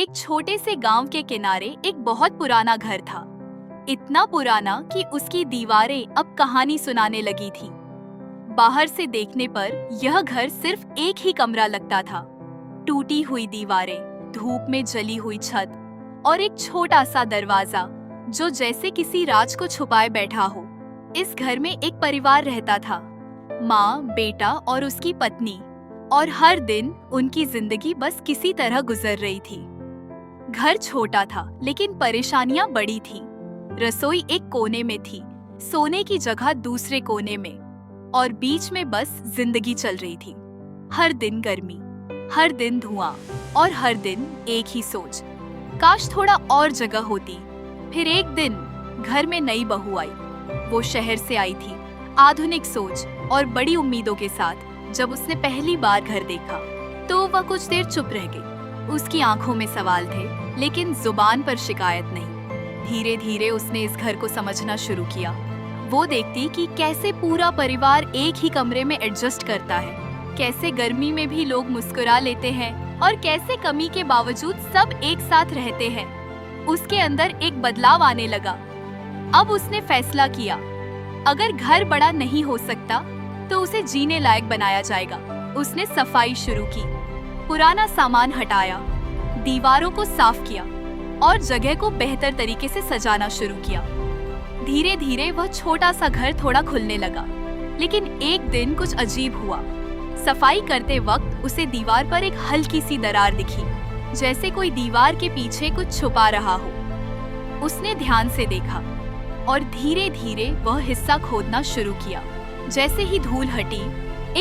एक छोटे से गांव के किनारे एक बहुत पुराना घर था। इतना पुराना कि उसकी दीवारें अब कहानी सुनाने लगी थी। बाहर से देखने पर यह घर सिर्फ एक ही कमरा लगता था। टूटी हुई दीवारें, धूप में जली हुई छत और एक छोटा सा दरवाजा जो जैसे किसी राज को छुपाए बैठा हो। इस घर में एक परिवार रहता था, माँ, बेटा और उसकी पत्नी, और हर दिन उनकी जिंदगी बस किसी तरह गुजर रही थी। घर छोटा था लेकिन परेशानियां बड़ी थी। रसोई एक कोने में थी, सोने की जगह दूसरे कोने में, और बीच में बस जिंदगी चल रही थी। हर दिन गर्मी, हर दिन धुआं और हर दिन एक ही सोच, काश थोड़ा और जगह होती। फिर एक दिन घर में नई बहू आई। वो शहर से आई थी, आधुनिक सोच और बड़ी उम्मीदों के साथ। जब उसने पहली बार घर देखा तो वह कुछ देर चुप रह गई। उसकी आंखों में सवाल थे लेकिन जुबान पर शिकायत नहीं। धीरे धीरे उसने इस घर को समझना शुरू किया। वो देखती कि कैसे पूरा परिवार एक ही कमरे में एडजस्ट करता है, कैसे गर्मी में भी लोग मुस्कुरा लेते हैं और कैसे कमी के बावजूद सब एक साथ रहते हैं। उसके अंदर एक बदलाव आने लगा। अब उसने फैसला किया, अगर घर बड़ा नहीं हो सकता तो उसे जीने लायक बनाया जाएगा। उसने सफाई शुरू की, पुराना सामान हटाया, दीवारों को साफ किया और जगह को बेहतर तरीके से सजाना शुरू किया। धीरे धीरे वह छोटा सा घर थोड़ा खुलने लगा। लेकिन एक दिन कुछ अजीब हुआ। सफाई करते वक्त उसे दीवार पर एक हल्की सी दरार दिखी, जैसे कोई दीवार के पीछे कुछ छुपा रहा हो। उसने ध्यान से देखा और धीरे धीरे वह हिस्सा खोदना शुरू किया। जैसे ही धूल हटी,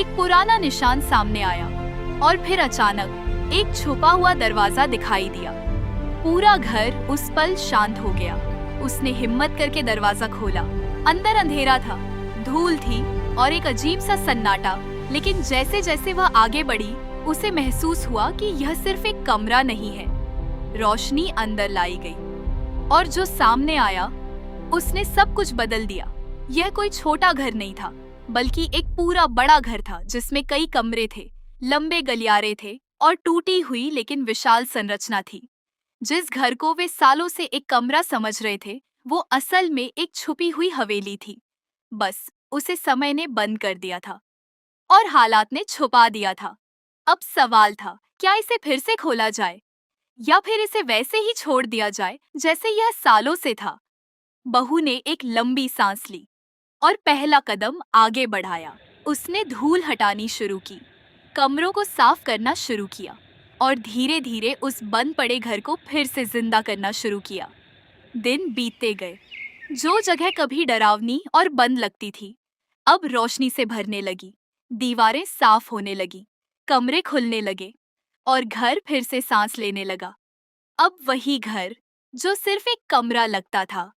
एक पुराना निशान सामने आया और फिर अचानक एक छुपा हुआ दरवाजा दिखाई दिया। पूरा घर उस पल शांत हो गया। उसने हिम्मत करके दरवाजा खोला। अंदर अंधेरा था, धूल थी और एक अजीब सा सन्नाटा। लेकिन जैसे जैसे वह आगे बढ़ी, उसे महसूस हुआ कि यह सिर्फ एक कमरा नहीं है। रोशनी अंदर लाई गई और जो सामने आया उसने सब कुछ बदल दिया। यह कोई छोटा घर नहीं था, बल्कि एक पूरा बड़ा घर था जिसमें कई कमरे थे, लंबे गलियारे थे और टूटी हुई लेकिन विशाल संरचना थी। जिस घर को वे सालों से एक कमरा समझ रहे थे, वो असल में एक छुपी हुई हवेली थी। बस उसे समय ने बंद कर दिया था और हालात ने छुपा दिया था। अब सवाल था, क्या इसे फिर से खोला जाए या फिर इसे वैसे ही छोड़ दिया जाए जैसे यह सालों से था। बहू ने एक लंबी सांस ली और पहला कदम आगे बढ़ाया। उसने धूल हटानी शुरू की, कमरों को साफ करना शुरू किया और धीरे धीरे उस बंद पड़े घर को फिर से जिंदा करना शुरू किया। दिन बीतते गए। जो जगह कभी डरावनी और बंद लगती थी, अब रोशनी से भरने लगी। दीवारें साफ होने लगी, कमरे खुलने लगे और घर फिर से सांस लेने लगा। अब वही घर जो सिर्फ एक कमरा लगता था,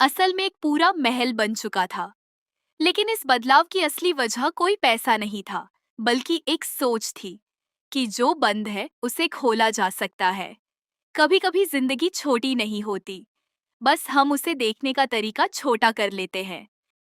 असल में एक पूरा महल बन चुका था। लेकिन इस बदलाव की असली वजह कोई पैसा नहीं था, बल्कि एक सोच थी कि जो बंद है उसे खोला जा सकता है। कभी कभी जिंदगी छोटी नहीं होती, बस हम उसे देखने का तरीका छोटा कर लेते हैं।